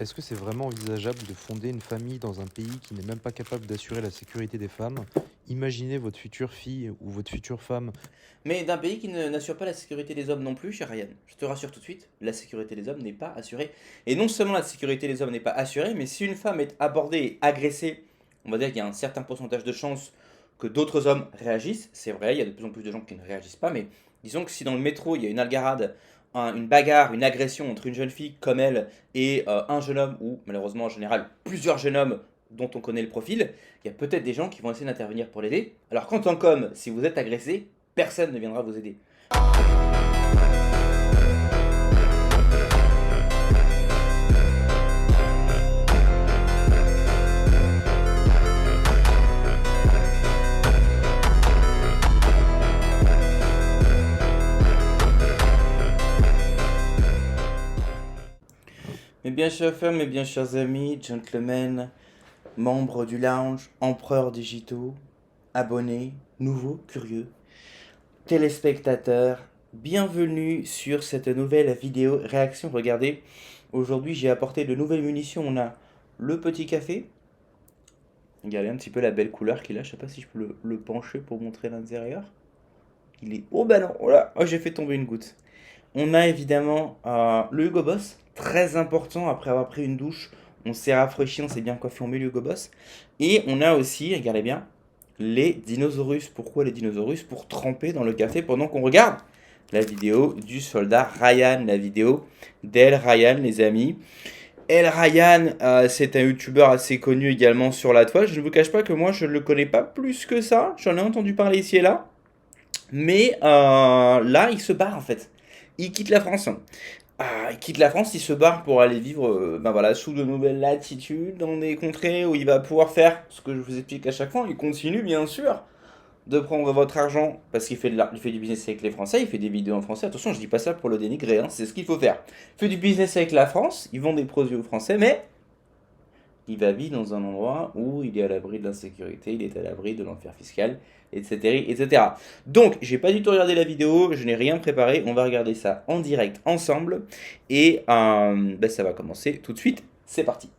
Est-ce que c'est vraiment envisageable de fonder une famille dans un pays qui n'est même pas capable d'assurer la sécurité des femmes? Imaginez votre future fille ou votre future femme. Mais d'un pays qui n'assure pas la sécurité des hommes non plus, cher Ryan. Je te rassure tout de suite, la sécurité des hommes n'est pas assurée. Et non seulement la sécurité des hommes n'est pas assurée, mais si une femme est abordée et agressée, on va dire qu'il y a un certain pourcentage de chances que d'autres hommes réagissent. C'est vrai, il y a de plus en plus de gens qui ne réagissent pas, mais disons que si dans le métro, il y a une algarade, une bagarre, une agression entre une jeune fille comme elle et un jeune homme, ou malheureusement en général plusieurs jeunes hommes dont on connaît le profil, il y a peut-être des gens qui vont essayer d'intervenir pour l'aider. Alors qu'en tant qu'homme, si vous êtes agressé, personne ne viendra vous aider. Mes bien chers frères, mes bien chers amis, gentlemen, membres du lounge, empereurs digitaux, abonnés, nouveaux, curieux, téléspectateurs, bienvenue sur cette nouvelle vidéo réaction. Regardez, aujourd'hui j'ai apporté de nouvelles munitions. On a le petit café. Regardez un petit peu la belle couleur qu'il a. Je sais pas si je peux le pencher pour montrer l'intérieur. Il est... Oh bah non, oh là, oh, j'ai fait tomber une goutte. On a évidemment le Hugo Boss, très important après avoir pris une douche. On s'est rafraîchi, on s'est bien coiffé, on met le Hugo Boss. Et on a aussi, regardez bien, les dinosaures. Pourquoi les dinosaures? Pour tremper dans le café pendant qu'on regarde la vidéo du soldat Ryan, la vidéo d'El Ryan, les amis. El Ryan, c'est un youtubeur assez connu également sur la toile. Je ne vous cache pas que moi, je ne le connais pas plus que ça. J'en ai entendu parler ici et là. Mais là, il se barre en fait. Il quitte la France. Il quitte la France, il se barre pour aller vivre ben voilà, sous de nouvelles latitudes, dans des contrées où il va pouvoir faire ce que je vous explique à chaque fois. Il continue bien sûr de prendre votre argent parce qu'il fait, il fait du business avec les Français, il fait des vidéos en français. Attention, je dis pas ça pour le dénigrer, hein, c'est ce qu'il faut faire. Il fait du business avec la France, il vend des produits aux Français, mais il va vivre dans un endroit où il est à l'abri de l'insécurité, il est à l'abri de l'enfer fiscal, etc., etc. Donc, j'ai pas du tout regardé la vidéo, je n'ai rien préparé, on va regarder ça en direct ensemble, et ben, ça va commencer tout de suite, c'est parti.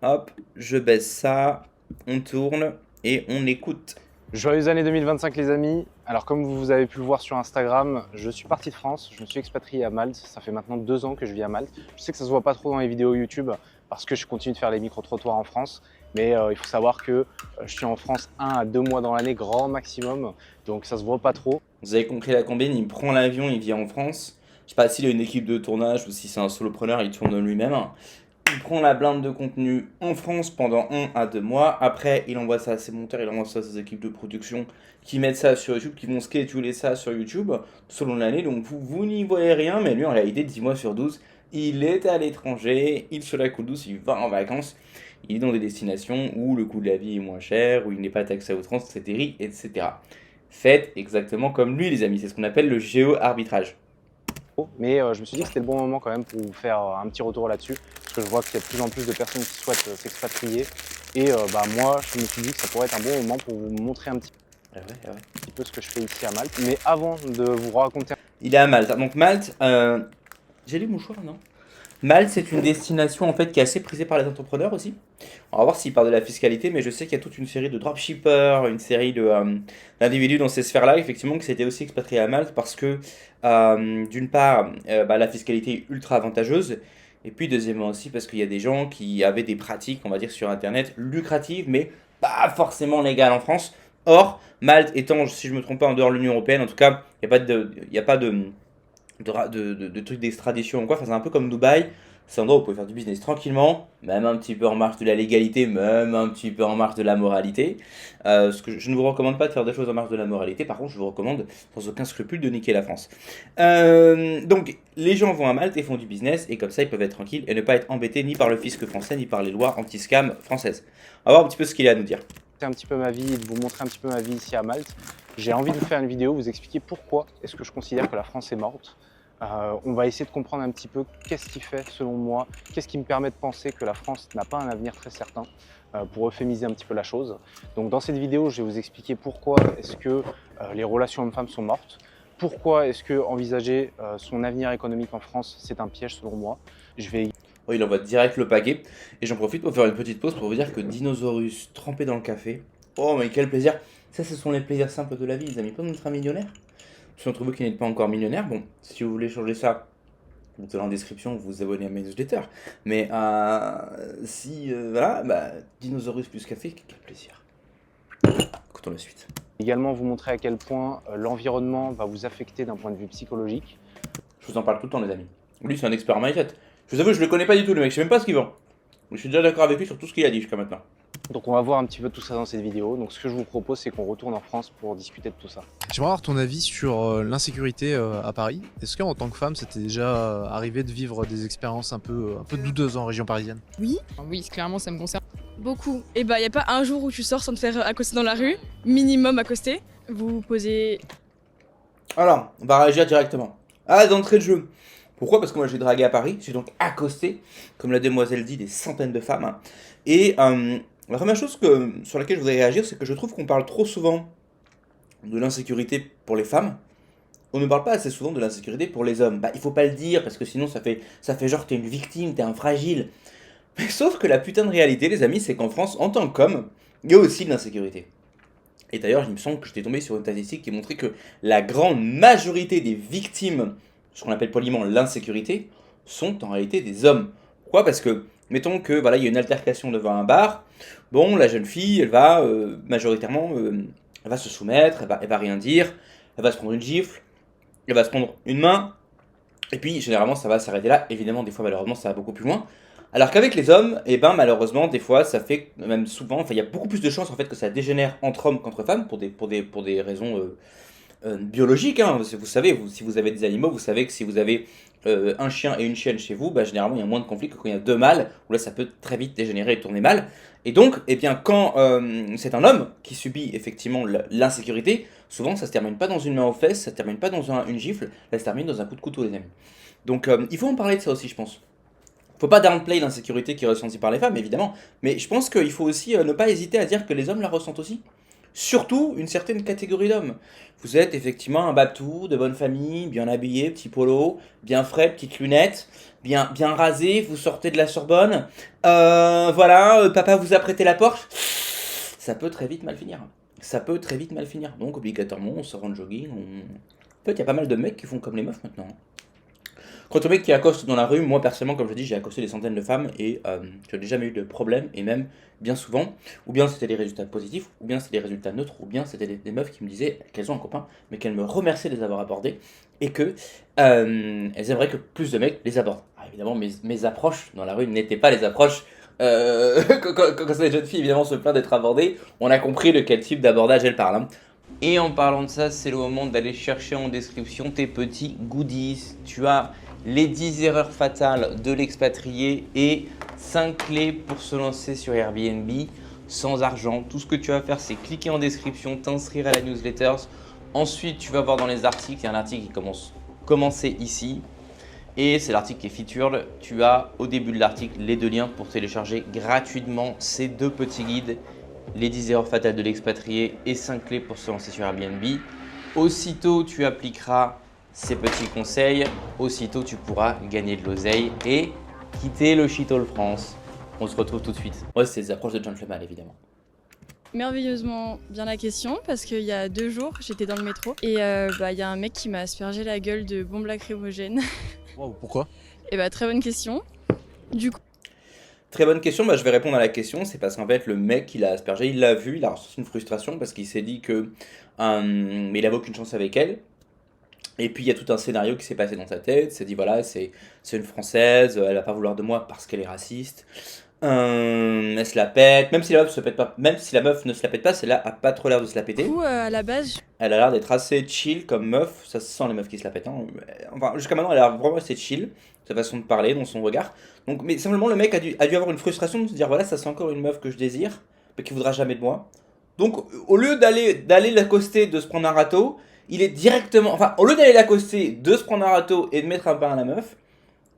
Hop, je baisse ça, on tourne, et on écoute. Joyeuses années 2025 les amis. Alors comme vous avez pu le voir sur Instagram, je suis parti de France, je me suis expatrié à Malte. Ça fait maintenant 2 ans que je vis à Malte. Je sais que ça se voit pas trop dans les vidéos YouTube parce que je continue de faire les micro-trottoirs en France. Mais il faut savoir que je suis en France 1 à 2 mois dans l'année, grand maximum. Donc ça se voit pas trop. Vous avez compris la combine, il prend l'avion, il vient en France. Je sais pas s'il a une équipe de tournage ou si c'est un solopreneur, il tourne lui-même. Il prend la blinde de contenu en France pendant 1 à 2 mois. Après, il envoie ça à ses monteurs, il envoie ça à ses équipes de production qui mettent ça sur YouTube, qui vont scheduler ça sur YouTube selon l'année. Donc vous n'y voyez rien, mais lui en réalité, 10 mois sur 12, il est à l'étranger, il se la coule douce, il va en vacances. Il est dans des destinations où le coût de la vie est moins cher, où il n'est pas taxé à outrance, etc. Faites exactement comme lui, les amis. C'est ce qu'on appelle le géo-arbitrage. Mais je me suis dit que c'était le bon moment quand même pour vous faire un petit retour là-dessus. Parce que je vois qu'il y a de plus en plus de personnes qui souhaitent s'expatrier. Et bah, moi, je me suis dit que ça pourrait être un bon moment pour vous montrer un petit peu ce que je fais ici à Malte. Mais avant de vous raconter... Il est à Malte. Donc Malte, j'ai lu mouchoir, non? Malte, c'est une destination en fait qui est assez prisée par les entrepreneurs aussi. On va voir s'il parle de la fiscalité, mais je sais qu'il y a toute une série de dropshippers, une série d'individus dans ces sphères-là, effectivement, qui s'étaient aussi expatriés à Malte parce que, d'une part, bah, la fiscalité est ultra avantageuse, et puis deuxièmement aussi parce qu'il y a des gens qui avaient des pratiques, on va dire, sur Internet lucratives, mais pas forcément légales en France. Or, Malte étant, si je ne me trompe pas, en dehors de l'Union Européenne, en tout cas, il n'y a pas de trucs d'extradition ou quoi. Enfin, c'est un peu comme Dubaï. C'est un endroit où vous pouvez faire du business tranquillement, même un petit peu en marge de la légalité, même un petit peu en marge de la moralité. Ce que je ne vous recommande pas de faire des choses en marge de la moralité, par contre je vous recommande sans aucun scrupule de niquer la France. Donc les gens vont à Malte et font du business, et comme ça ils peuvent être tranquilles et ne pas être embêtés ni par le fisc français, ni par les lois anti-scam françaises. On va voir un petit peu ce qu'il a à nous dire. un petit peu ma vie et de vous montrer un petit peu ma vie ici à Malte. J'ai envie de vous faire une vidéo, vous expliquer pourquoi est-ce que je considère que la France est morte. On va essayer de comprendre un petit peu qu'est-ce qui fait, selon moi, qu'est-ce qui me permet de penser que la France n'a pas un avenir très certain, pour euphémiser un petit peu la chose. Donc dans cette vidéo, je vais vous expliquer pourquoi est-ce que les relations hommes-femmes sont mortes, pourquoi est-ce que envisager son avenir économique en France, c'est un piège selon moi. Je vais Oh, il envoie direct le paquet. Et j'en profite pour faire une petite pause pour vous dire que Dinosaurus trempé dans le café. Oh, mais quel plaisir! Ça, ce sont les plaisirs simples de la vie, les amis. Pas d'être un millionnaire. Si d'entre vous qui n'êtes pas encore millionnaire, bon, si vous voulez changer ça, vous allez en description, vous vous abonnez à mes newsletters. Mais voilà, bah, Dinosaurus plus café, quel plaisir. Écoutons la suite. également vous montrer à quel point l'environnement va vous affecter d'un point de vue psychologique. Je vous en parle tout le temps, les amis. Lui, c'est un expert en mindset. Je vous avoue, je le connais pas du tout, le mec. Je sais même pas ce qu'il vend. Mais je suis déjà d'accord avec lui sur tout ce qu'il a dit jusqu'à maintenant. Donc on va voir un petit peu tout ça dans cette vidéo. Donc ce que je vous propose, c'est qu'on retourne en France pour discuter de tout ça. J'aimerais avoir ton avis sur l'insécurité à Paris. Est-ce qu'en tant que femme, c'était déjà arrivé de vivre des expériences un peu douteuses en région parisienne? Oui, clairement, ça me concerne. Beaucoup. Et bah, y a pas un jour où tu sors sans te faire accoster dans la rue, minimum accoster. Vous posez. Alors, on va réagir directement. Ah, d'entrée de jeu. Pourquoi? Parce que moi j'ai dragué à Paris, j'ai donc accosté, comme la demoiselle dit, des centaines de femmes. Et la première chose sur laquelle je voudrais réagir, c'est que je trouve qu'on parle trop souvent de l'insécurité pour les femmes. On ne parle pas assez souvent de l'insécurité pour les hommes. Bah, il faut pas le dire, parce que sinon ça fait genre t'es une victime, t'es un fragile. Mais sauf que la putain de réalité, les amis, c'est qu'en France, en tant qu'homme, il y a aussi de l'insécurité. Et d'ailleurs, il me semble que j'étais tombé sur une statistique qui montrait que la grande majorité des victimes, ce qu'on appelle poliment l'insécurité, sont en réalité des hommes. Pourquoi? Parce que, mettons que voilà, il y a une altercation devant un bar. Bon, la jeune fille, elle va majoritairement, elle va se soumettre, elle va rien dire, elle va se prendre une gifle, elle va se prendre une main, et puis généralement ça va s'arrêter là. Évidemment, des fois malheureusement ça va beaucoup plus loin. Alors qu'avec les hommes, eh ben malheureusement des fois ça fait même souvent, enfin il y a beaucoup plus de chances en fait que ça dégénère entre hommes qu'entre femmes pour des raisons biologiques. Hein. Vous savez, si vous avez des animaux, vous savez que si vous avez un chien et une chienne chez vous, bah, généralement il y a moins de conflits que quand il y a deux mâles, où là ça peut très vite dégénérer et tourner mal. Et donc, eh bien, quand c'est un homme qui subit effectivement l'insécurité, souvent ça se termine pas dans une main aux fesses, ça se termine pas dans une gifle, là ça se termine dans un coup de couteau, les amis. Donc il faut en parler de ça aussi, je pense. Faut pas downplay l'insécurité qui est ressentie par les femmes, évidemment, mais je pense qu'il faut aussi ne pas hésiter à dire que les hommes la ressentent aussi. Surtout une certaine catégorie d'hommes. Vous êtes effectivement un batou, de bonne famille, bien habillé, petit polo, bien frais, petites lunettes, bien rasé, vous sortez de la Sorbonne. Voilà, papa vous a prêté la Porsche. Ça peut très vite mal finir. Ça peut très vite mal finir. Donc obligatoirement, on sort en jogging. En fait, il y a pas mal de mecs qui font comme les meufs maintenant. Quant au mec qui accoste dans la rue, moi personnellement, comme je dis, j'ai accosté des centaines de femmes et je n'ai jamais eu de problème, et même bien souvent, ou bien c'était des résultats positifs, ou bien c'était des résultats neutres, ou bien c'était des meufs qui me disaient qu'elles ont un copain, mais qu'elles me remerciaient de les avoir abordés, et que elles aimeraient que plus de mecs les abordent. Alors, évidemment, mes approches dans la rue n'étaient pas les approches. Quand ces jeunes filles évidemment se plaignent d'être abordées, on a compris de quel type d'abordage elles parlent. Hein. Et en parlant de ça, c'est le moment d'aller chercher en description tes petits goodies. Tu as les 10 erreurs fatales de l'expatrié et 5 clés pour se lancer sur Airbnb sans argent. Tout ce que tu vas faire, c'est cliquer en description, t'inscrire à la newsletter. Ensuite, tu vas voir dans les articles, il y a un article qui commencer ici. Et c'est l'article qui est featured. Tu as au début de l'article les deux liens pour télécharger gratuitement ces deux petits guides. Les 10 erreurs fatales de l'expatrié et 5 clés pour se lancer sur Airbnb. Aussitôt, tu appliqueras ces petits conseils, aussitôt tu pourras gagner de l'oseille et quitter le shithole France. On se retrouve tout de suite. Ouais, c'est des approches de gentleman évidemment. Merveilleusement bien la question, parce qu'il y a 2 jours, j'étais dans le métro et il y a un mec qui m'a aspergé la gueule de bombes lacrymogènes. Wow, pourquoi? Et très bonne question. Du coup. Très bonne question, je vais répondre à la question. C'est parce qu'en fait, le mec, il a aspergé, il l'a vu, il a ressenti une frustration parce qu'il s'est dit que mais il n'avait aucune chance avec elle. Et puis il y a tout un scénario qui s'est passé dans sa tête. Il s'est dit voilà, c'est une Française, elle va pas vouloir de moi parce qu'elle est raciste. Elle se la pète, même si la meuf se pète pas, même si la meuf ne se la pète pas, celle-là a pas trop l'air de se la péter. Du coup, à la base, Elle a l'air d'être assez chill comme meuf, ça se sent les meufs qui se la pètent. Hein. Enfin, jusqu'à maintenant, elle a l'air vraiment assez chill, sa façon de parler, dans son regard. Donc, mais simplement, le mec a dû avoir une frustration de se dire voilà, ça c'est encore une meuf que je désire, mais qui voudra jamais de moi. Donc, au lieu d'aller l'accoster, de se prendre un râteau, il est directement, enfin, au lieu d'aller l'accoster, de se prendre un râteau et de mettre un pain à la meuf,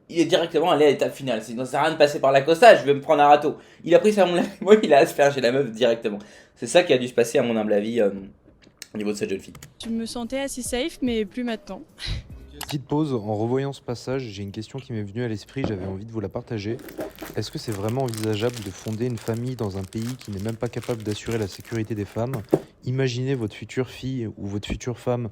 il est directement allé à l'étape finale. Ça sert à rien de passer par l'accostage, je vais me prendre un râteau. Il a pris ça à mon avis, moi il a aspergé la meuf directement. C'est ça qui a dû se passer à mon humble avis au niveau de cette jeune fille? Je me sentais assez safe, mais plus maintenant. Petite pause, en revoyant ce passage, j'ai une question qui m'est venue à l'esprit, j'avais envie de vous la partager. Est-ce que c'est vraiment envisageable de fonder une famille dans un pays qui n'est même pas capable d'assurer la sécurité des femmes? Imaginez votre future fille ou votre future femme.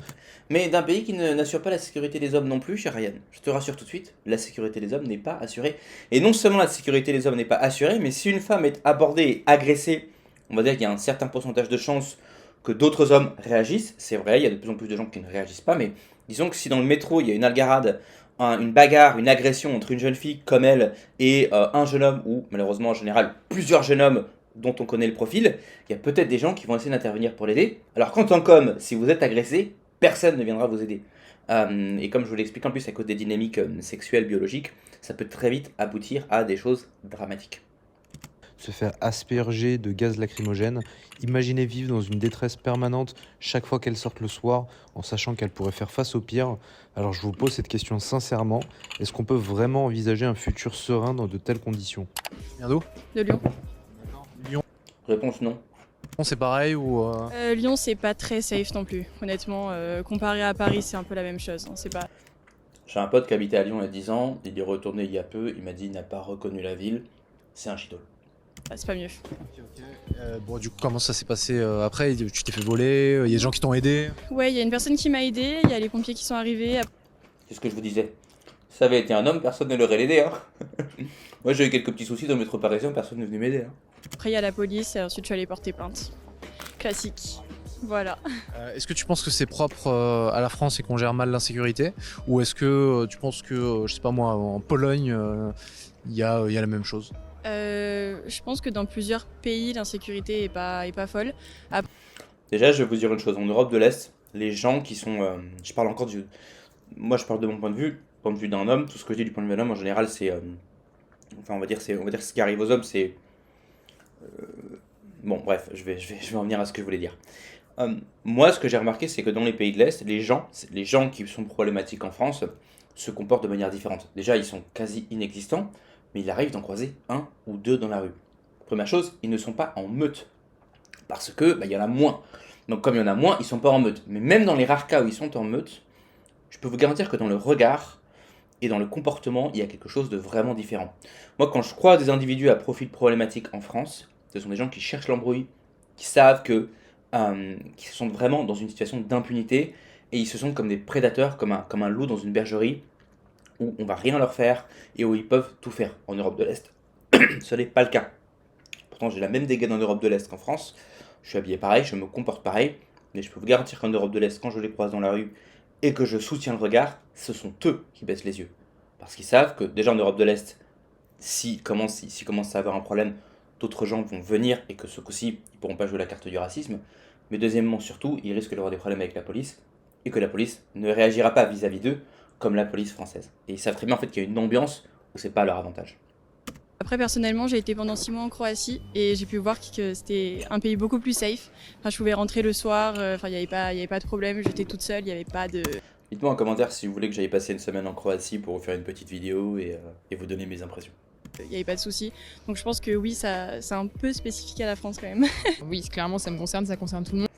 Mais d'un pays qui n'assure pas la sécurité des hommes non plus, cher Ryan. Je te rassure tout de suite, la sécurité des hommes n'est pas assurée. Et non seulement la sécurité des hommes n'est pas assurée, mais si une femme est abordée et agressée, on va dire qu'il y a un certain pourcentage de chances que d'autres hommes réagissent. C'est vrai, il y a de plus en plus de gens qui ne réagissent pas, mais disons que si dans le métro, il y a une algarade, une bagarre, une agression entre une jeune fille comme elle et un jeune homme, ou malheureusement en général plusieurs jeunes hommes dont on connaît le profil, il y a peut-être des gens qui vont essayer d'intervenir pour l'aider. Alors qu'en tant qu'homme, si vous êtes agressé, personne ne viendra vous aider. Et comme je vous l'explique en plus à cause des dynamiques sexuelles, biologiques, ça peut très vite aboutir à des choses dramatiques. Se faire asperger de gaz lacrymogène. Imaginez vivre dans une détresse permanente chaque fois qu'elle sort le soir, en sachant qu'elle pourrait faire face au pire. Alors je vous pose cette question sincèrement, est-ce qu'on peut vraiment envisager un futur serein dans de telles conditions? Viens d'où? De Lyon. Lyon, Réponse non. c'est pareil ou Lyon, c'est pas très safe non plus. Honnêtement, comparé à Paris, c'est un peu la même chose. Hein. C'est pas... J'ai un pote qui habitait à Lyon il y a 10 ans, il est retourné il y a peu, il m'a dit qu'il n'a pas reconnu la ville, c'est un chidol. c'est pas mieux. bon, du coup, comment ça s'est passé après? Tu t'es fait voler? Il y a des gens qui t'ont aidé? Ouais, il y a une personne qui m'a aidé, il y a les pompiers qui sont arrivés. C'est ce que je vous disais. Si ça avait été un homme, personne ne l'aurait aidé. Hein. Moi j'ai eu quelques petits soucis dans le métro parisien, personne n'est venu m'aider. Hein. Après, il y a la police et ensuite je suis allée porter plainte. Classique. Voilà. Est-ce que tu penses que c'est propre à la France et qu'on gère mal l'insécurité? Ou est-ce que tu penses que, je sais pas moi, en Pologne, il y a la même chose? Je pense que dans plusieurs pays, l'insécurité est pas folle. Déjà, je vais vous dire une chose, en Europe de l'Est, les gens qui sont... je parle encore du... Moi je parle de mon point de vue d'un homme, tout ce que je dis du point de vue d'un homme en général c'est... Enfin on va dire ce qui arrive aux hommes c'est... Bon bref, je vais en venir à ce que je voulais dire. Moi ce que j'ai remarqué c'est que dans les pays de l'Est, les gens qui sont problématiques en France se comportent de manière différente. Déjà ils sont quasi inexistants, mais il arrive d'en croiser un ou deux dans la rue. Première chose, ils ne sont pas en meute. Parce que il y en a moins. Donc comme il y en a moins, ils sont pas en meute. Mais même dans les rares cas où ils sont en meute, je peux vous garantir que dans le regard et dans le comportement, il y a quelque chose de vraiment différent. Moi, quand je croise des individus à profil problématique en France, ce sont des gens qui cherchent l'embrouille, qui savent que, qui sont vraiment dans une situation d'impunité et ils se sentent comme des prédateurs, comme un loup dans une bergerie où on va rien leur faire et où ils peuvent tout faire. En Europe de l'Est, ce n'est pas le cas. Pourtant, j'ai la même dégaine en Europe de l'Est qu'en France. Je suis habillé pareil, je me comporte pareil, mais je peux vous garantir qu'en Europe de l'Est, quand je les croise dans la rue et que je soutiens le regard, ce sont eux qui baissent les yeux. Parce qu'ils savent que déjà en Europe de l'Est, s'ils commencent à avoir un problème, d'autres gens vont venir et que ce coup-ci, ils ne pourront pas jouer la carte du racisme. Mais deuxièmement, surtout, ils risquent d'avoir des problèmes avec la police et que la police ne réagira pas vis-à-vis d'eux comme la police française. Et ils savent très bien en fait qu'il y a une ambiance où c'est pas leur avantage. Après, personnellement, j'ai été pendant 6 mois en Croatie et j'ai pu voir que c'était un pays beaucoup plus safe. Enfin, je pouvais rentrer le soir, il n'y avait pas de problème, j'étais toute seule, il n'y avait pas de... Dites-moi en commentaire si vous voulez que j'aille passer une semaine en Croatie pour vous faire une petite vidéo et vous donner mes impressions. Il n'y avait pas de souci. Donc je pense que oui, c'est un peu spécifique à la France quand même. Oui, clairement, ça me concerne, ça concerne tout le monde.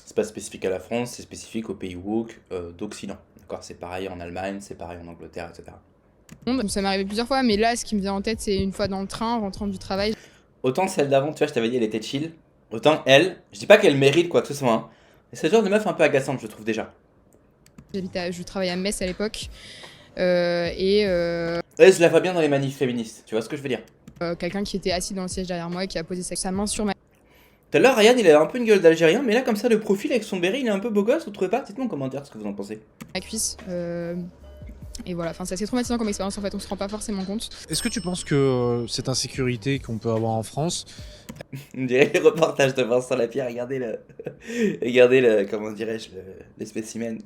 C'est pas spécifique à la France, c'est spécifique aux pays woke d'Occident. D'accord, c'est pareil en Allemagne, c'est pareil en Angleterre, etc. Donc, ça m'est arrivé plusieurs fois, mais là, ce qui me vient en tête, c'est une fois dans le train, rentrant du travail. Autant celle d'avant, tu vois, je t'avais dit, elle était chill. Autant elle, je dis pas qu'elle mérite quoi que ce soit, hein. Mais c'est le genre de meuf un peu agaçante, je trouve déjà. Je travaillais à Metz à l'époque. Je la vois bien dans les manifs féministes, tu vois ce que je veux dire. Quelqu'un qui était assis dans le siège derrière moi et qui a posé sa main sur ma Tout à l'heure, Ryan, il a un peu une gueule d'Algérien, mais là, comme ça, le profil avec son béret, il est un peu beau gosse, vous trouvez pas? Dites-moi en commentaire ce que vous en pensez. cuisse. Et voilà, enfin, c'est assez traumatisant comme expérience en fait, on se rend pas forcément compte. Est-ce que tu penses que cette insécurité qu'on peut avoir en France... On dirait les reportages de Vincent Lapierre, regardez le, comment dirais-je, les spécimens.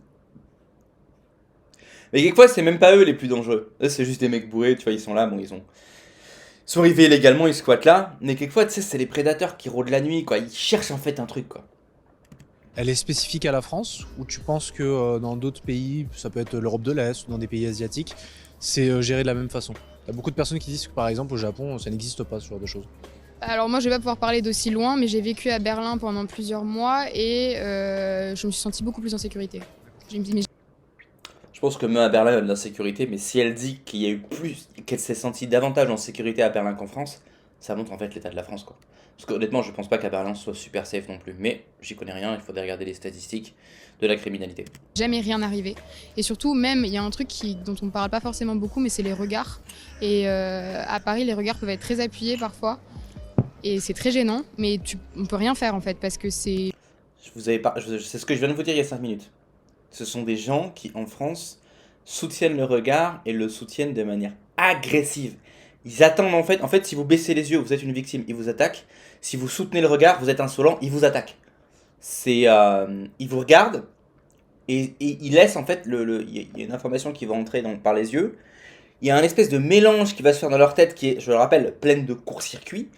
Mais quelquefois, c'est même pas eux les plus dangereux. Eux, c'est juste des mecs bourrés, tu vois, ils sont là, bon, ils sont arrivés illégalement, ils squattent là. Mais quelquefois, tu sais, c'est les prédateurs qui rôdent la nuit, quoi. Ils cherchent en fait un truc, quoi. Elle est spécifique à la France ou tu penses que dans d'autres pays, ça peut être l'Europe de l'Est ou dans des pays asiatiques, c'est géré de la même façon? Il y a beaucoup de personnes qui disent que par exemple au Japon, ça n'existe pas ce genre de choses. Alors moi je vais pas pouvoir parler d'aussi loin, mais j'ai vécu à Berlin pendant plusieurs mois et je me suis sentie beaucoup plus en sécurité. Je me dis, mais Je pense que même à Berlin, il y a de l'insécurité, mais si elle dit qu'il y a eu plus, qu'elle s'est sentie davantage en sécurité à Berlin qu'en France, ça montre en fait l'état de la France, quoi. Parce que honnêtement, je pense pas qu'à Berlin ce soit super safe non plus, mais j'y connais rien, il faudrait regarder les statistiques de la criminalité. jamais rien arrivé. Et surtout, même, il y a un truc dont on ne parle pas forcément beaucoup, mais c'est les regards. Et à Paris, les regards peuvent être très appuyés parfois. Et c'est très gênant, mais on peut rien faire en fait, parce que c'est... C'est ce que je viens de vous dire il y a 5 minutes. Ce sont des gens qui, en France, soutiennent le regard et le soutiennent de manière agressive. Ils attendent en fait, si vous baissez les yeux, vous êtes une victime, ils vous attaquent. Si vous soutenez le regard, vous êtes insolent, ils vous attaquent. Ils vous regardent et ils laissent en fait, il y a une information qui va entrer par les yeux. Il y a un espèce de mélange qui va se faire dans leur tête qui est, je le rappelle, pleine de court-circuit.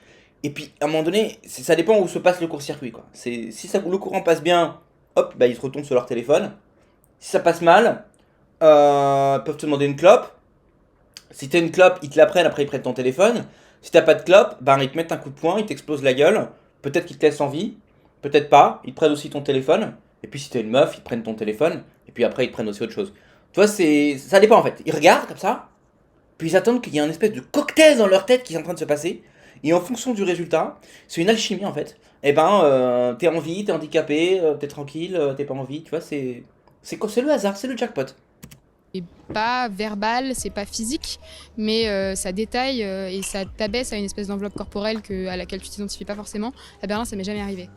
Et puis, à un moment donné, ça dépend où se passe le court-circuit, quoi. Si le courant passe bien, hop, bah, ils se retournent sur leur téléphone. Si ça passe mal, ils peuvent te demander une clope. Si t'as une clope, ils te la prennent, après ils prennent ton téléphone. Si t'as pas de clope, bah, ils te mettent un coup de poing, ils t'explosent la gueule. Peut-être qu'ils te laissent en vie, peut-être pas. Ils te prennent aussi ton téléphone. Et puis si t'es une meuf, ils prennent ton téléphone. Et puis après, ils te prennent aussi autre chose. Tu vois, ça dépend en fait. Ils regardent comme ça, puis ils attendent qu'il y ait un espèce de cocktail dans leur tête qui est en train de se passer. Et en fonction du résultat, c'est une alchimie en fait. Et ben, t'es en vie, t'es handicapé, t'es tranquille, t'es pas en vie, tu vois, c'est le hasard, c'est le jackpot. C'est pas verbal, c'est pas physique, mais ça détaille et ça t'abaisse à une espèce d'enveloppe corporelle à laquelle tu t'identifies pas forcément. À Berlin, ça m'est jamais arrivé.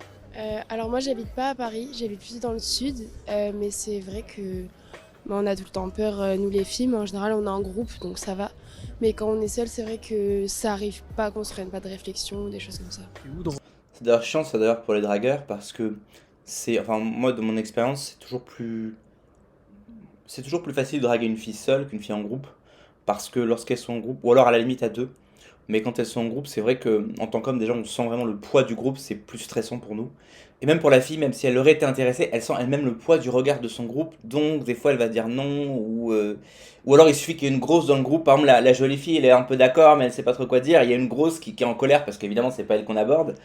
Alors moi j'habite pas à Paris, j'habite plus dans le sud, mais c'est vrai que on a tout le temps peur, nous les filles, mais en général on est en groupe donc ça va. Mais quand on est seul, c'est vrai que ça arrive pas qu'on se prenne pas de réflexion ou des choses comme ça. C'est d'ailleurs chiant ça d'ailleurs pour les dragueurs parce que enfin moi de mon expérience c'est toujours plus facile de draguer une fille seule qu'une fille en groupe parce que lorsqu'elles sont en groupe ou alors à la limite à deux. Mais quand elles sont en groupe, c'est vrai que en tant qu'homme, déjà, on sent vraiment le poids du groupe, c'est plus stressant pour nous. Et même pour la fille, même si elle aurait été intéressée, elle sent elle-même le poids du regard de son groupe, donc des fois elle va dire non, ou alors il suffit qu'il y ait une grosse dans le groupe, par exemple la jolie fille, elle est un peu d'accord, mais elle sait pas trop quoi dire, il y a une grosse qui est en colère, parce qu'évidemment c'est pas elle qu'on aborde,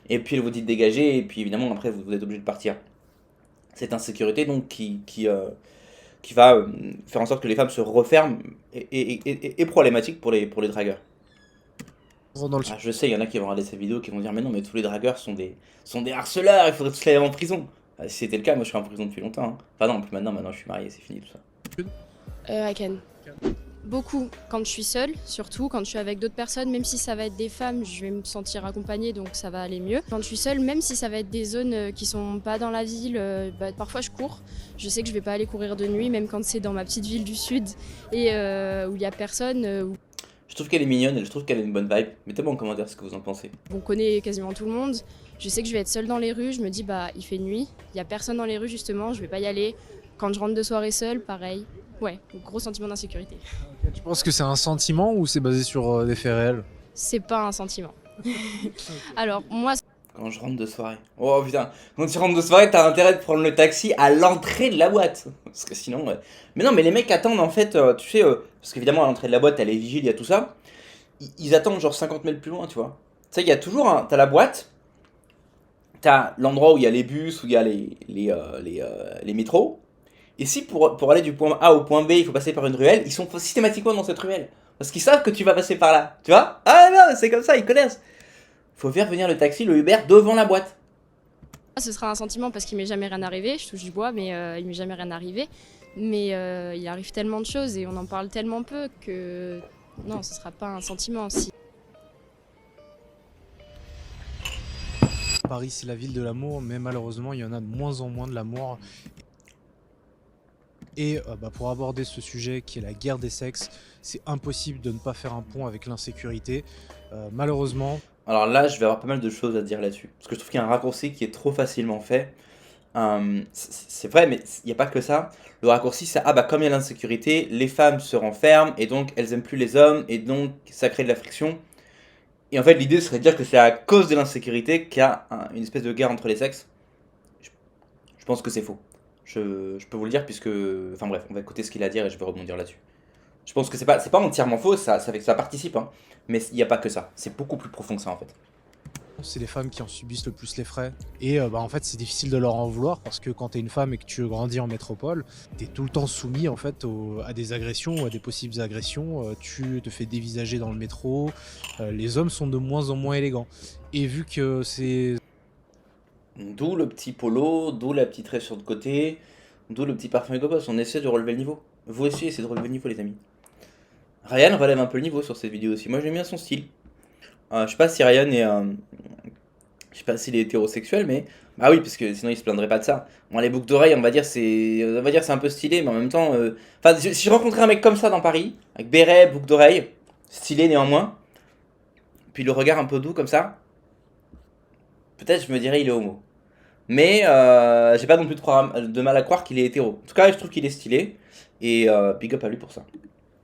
et puis elle vous dit de dégager, et puis évidemment après vous êtes obligé de partir. Cette insécurité donc qui va faire en sorte que les femmes se referment, est problématique pour les dragueurs. Dans le Ah, je sais, il y en a qui vont regarder cette vidéo qui vont dire mais non, mais tous les dragueurs sont des harceleurs, il faudrait tous les aller en prison. Ah, si c'était le cas, moi je suis en prison depuis longtemps. Hein. Enfin non, plus maintenant je suis marié, c'est fini tout ça. À Cannes. Beaucoup quand je suis seule, surtout quand je suis avec d'autres personnes, même si ça va être des femmes, je vais me sentir accompagnée donc ça va aller mieux. Quand je suis seule, même si ça va être des zones qui sont pas dans la ville, parfois je cours. Je sais que je vais pas aller courir de nuit, même quand c'est dans ma petite ville du sud et où il y a personne. Je trouve qu'elle est mignonne et je trouve qu'elle a une bonne vibe. Mettez-moi en commentaire ce que vous en pensez. On connaît quasiment tout le monde. Je sais que je vais être seule dans les rues, je me dis il fait nuit, il y a personne dans les rues justement, je vais pas y aller. Quand je rentre de soirée seule, pareil. Ouais, gros sentiment d'insécurité. Tu penses que c'est un sentiment ou c'est basé sur des faits réels? C'est pas un sentiment. Alors moi, Quand je rentre de soirée. Oh putain, quand tu rentres de soirée, t'as intérêt de prendre le taxi à l'entrée de la boîte. Parce que sinon. Mais non, mais les mecs attendent en fait, tu sais, parce qu'évidemment à l'entrée de la boîte, t'as les vigiles, il y a tout ça. Ils attendent genre 50 mètres plus loin, tu vois. Tu sais, il y a toujours t'as la boîte, t'as l'endroit où il y a les bus, où il y a les métros. Et si pour aller du point A au point B, il faut passer par une ruelle, ils sont systématiquement dans cette ruelle. Parce qu'ils savent que tu vas passer par là, tu vois. Ah non, c'est comme ça, ils connaissent. Faut faire venir le taxi, le Uber, devant la boîte. ce sera un sentiment parce qu'il m'est jamais rien arrivé, je touche du bois, mais il m'est jamais rien arrivé. Mais il arrive tellement de choses et on en parle tellement peu que non, ce sera pas un sentiment. Si. Paris, c'est la ville de l'amour, mais malheureusement, il y en a de moins en moins de l'amour. Et pour aborder ce sujet qui est la guerre des sexes, c'est impossible de ne pas faire un pont avec l'insécurité. Malheureusement. Alors là, je vais avoir pas mal de choses à dire là-dessus. Parce que je trouve qu'il y a un raccourci qui est trop facilement fait. C'est vrai, mais il n'y a pas que ça. Le raccourci, c'est comme il y a l'insécurité, les femmes se renferment et donc elles aiment plus les hommes et donc ça crée de la friction. Et en fait, l'idée serait de dire que c'est à cause de l'insécurité qu'il y a une espèce de guerre entre les sexes. Je pense que c'est faux. Je peux vous le dire puisque... Enfin bref, on va écouter ce qu'il a à dire et je vais rebondir là-dessus. Je pense que c'est pas entièrement faux, ça participe, hein, mais il n'y a pas que ça. C'est beaucoup plus profond que ça en fait. c'est les femmes qui en subissent le plus les frais. Et en fait, c'est difficile de leur en vouloir parce que quand tu es une femme et que tu grandis en métropole, tu es tout le temps soumis en fait à des agressions ou à des possibles agressions. Tu te fais dévisager dans le métro. Les hommes sont de moins en moins élégants. Et vu que c'est... D'où le petit polo, d'où la petite tresse sur le côté, d'où le petit parfum Hugo Boss. On essaie de relever le niveau. Vous aussi, essayez de relever le niveau, les amis. Ryan relève un peu le niveau sur cette vidéo aussi. Moi, j'aime bien son style. Je sais pas si Ryan est... je sais pas s'il est hétérosexuel, mais... Bah oui, parce que sinon il se plaindrait pas de ça. Bon, les boucles d'oreilles, on va dire c'est un peu stylé, mais en même temps... Enfin, si je rencontrais un mec comme ça dans Paris, avec béret, boucles d'oreilles, stylé néanmoins, puis le regard un peu doux comme ça, peut-être je me dirais il est homo. Mais j'ai pas non plus de mal à croire qu'il est hétéro. En tout cas, je trouve qu'il est stylé, et big up à lui pour ça.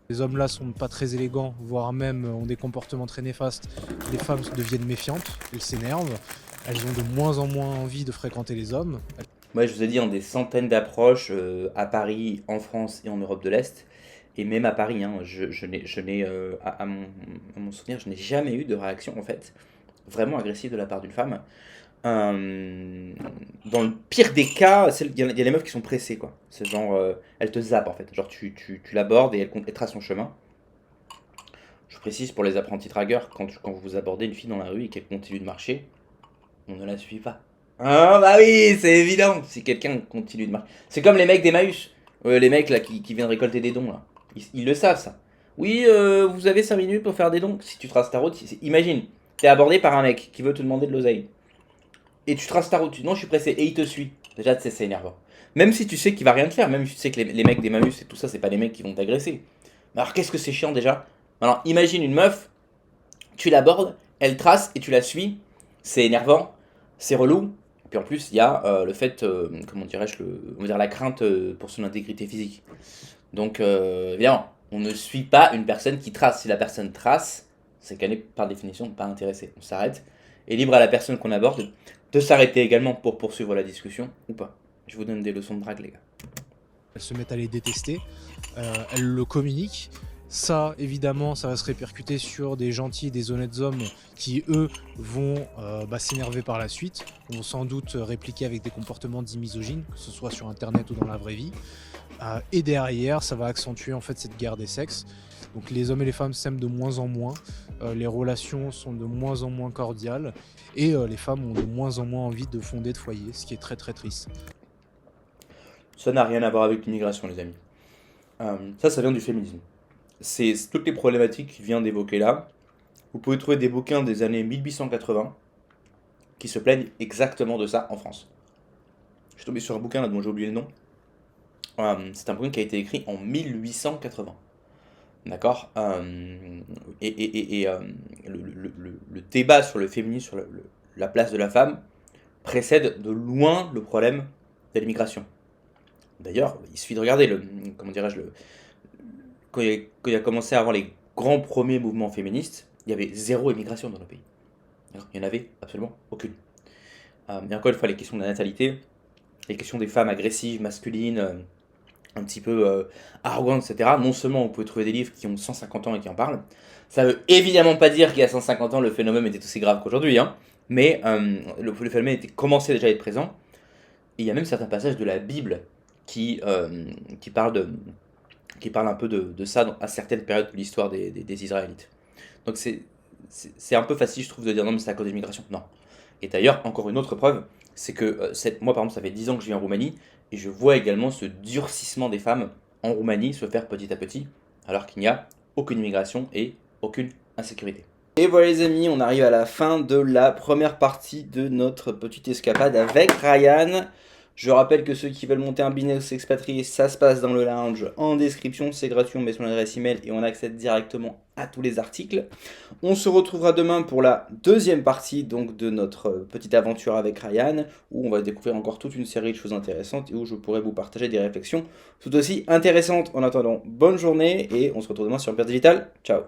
Les hommes-là sont pas très élégants, voire même ont des comportements très néfastes. Les femmes deviennent méfiantes, elles s'énervent, elles ont de moins en moins envie de fréquenter les hommes. Ouais, je vous ai dit, des centaines d'approches à Paris, en France et en Europe de l'Est. Et même à Paris, je n'ai, à mon souvenir, je n'ai jamais eu de réaction en fait vraiment agressive de la part d'une femme. Dans le pire des cas, il y a des meufs qui sont pressées, quoi. C'est genre, elles te zappent en fait. Genre, tu l'abordes et elle trace son chemin. Je précise pour les apprentis dragueurs, quand vous abordez une fille dans la rue et qu'elle continue de marcher, on ne la suit pas. Ah bah oui, c'est évident. Si quelqu'un continue de marcher. C'est comme les mecs d'Emmaüs. Les mecs là qui viennent récolter des dons là. Ils le savent ça. Oui, vous avez 5 minutes pour faire des dons. Si tu traces ta route, imagine, t'es abordé par un mec qui veut te demander de l'oseille. Et tu traces ta route, tu dis non je suis pressé, et il te suit. Déjà tu sais, c'est énervant. Même si tu sais qu'il va rien te faire, même si tu sais que les mecs d'Emmaüs et tout ça, c'est pas les mecs qui vont t'agresser. Alors qu'est-ce que c'est chiant déjà. Alors imagine une meuf, tu l'abordes, elle trace et tu la suis. C'est énervant, c'est relou. Et puis en plus il y a le fait, comment dirais-je, on va dire la crainte pour son intégrité physique. Donc évidemment, on ne suit pas une personne qui trace. Si la personne trace, c'est qu'elle n'est par définition pas intéressée. On s'arrête. Et libre à la personne qu'on aborde de s'arrêter également pour poursuivre la discussion ou pas. Je vous donne des leçons de drague, les gars. Elles se mettent à les détester, elles le communiquent. Ça, évidemment, ça va se répercuter sur des gentils, des honnêtes hommes qui, eux, vont s'énerver par la suite, vont sans doute répliquer avec des comportements dits misogynes, que ce soit sur Internet ou dans la vraie vie. Et derrière, ça va accentuer en fait cette guerre des sexes. Donc les hommes et les femmes s'aiment de moins en moins, les relations sont de moins en moins cordiales et les femmes ont de moins en moins envie de fonder de foyer, ce qui est très très triste. Ça n'a rien à voir avec l'immigration, les amis. Ça vient du féminisme. C'est toutes les problématiques qu'il vient d'évoquer là. Vous pouvez trouver des bouquins des années 1880 qui se plaignent exactement de ça en France. Je suis tombé sur un bouquin là dont j'ai oublié le nom. C'est un bouquin qui a été écrit en 1880. D'accord, le débat sur le féminisme, sur la place de la femme, précède de loin le problème de l'immigration. D'ailleurs, il suffit de regarder quand il a commencé à avoir les grands premiers mouvements féministes, il y avait zéro immigration dans le pays. Il n'y en avait absolument aucune. Et encore une fois, les questions de la natalité, les questions des femmes agressives, masculines, un petit peu arrogantes, etc. Non seulement vous pouvez trouver des livres qui ont 150 ans et qui en parlent, ça veut évidemment pas dire qu'il y a 150 ans le phénomène était aussi grave qu'aujourd'hui, mais le phénomène était commencé déjà à être présent. Et il y a même certains passages de la Bible qui parlent un peu de ça à certaines périodes de l'histoire des Israélites. Donc c'est un peu facile, je trouve, de dire non mais c'est à cause de l'immigration. Non. Et d'ailleurs, encore une autre preuve, c'est que moi par exemple ça fait 10 ans que je vis en Roumanie, et je vois également ce durcissement des femmes en Roumanie se faire petit à petit, alors qu'il n'y a aucune immigration et aucune insécurité. Et voilà les amis, on arrive à la fin de la première partie de notre petite escapade avec Ryan. Je rappelle que ceux qui veulent monter un business expatrié, ça se passe dans le lounge en description, c'est gratuit, on met son adresse email et on accède directement à tous les articles. On se retrouvera demain pour la deuxième partie donc de notre petite aventure avec Ryan, où on va découvrir encore toute une série de choses intéressantes et où je pourrai vous partager des réflexions tout aussi intéressantes. En attendant, bonne journée et on se retrouve demain sur Impère Digital. Ciao.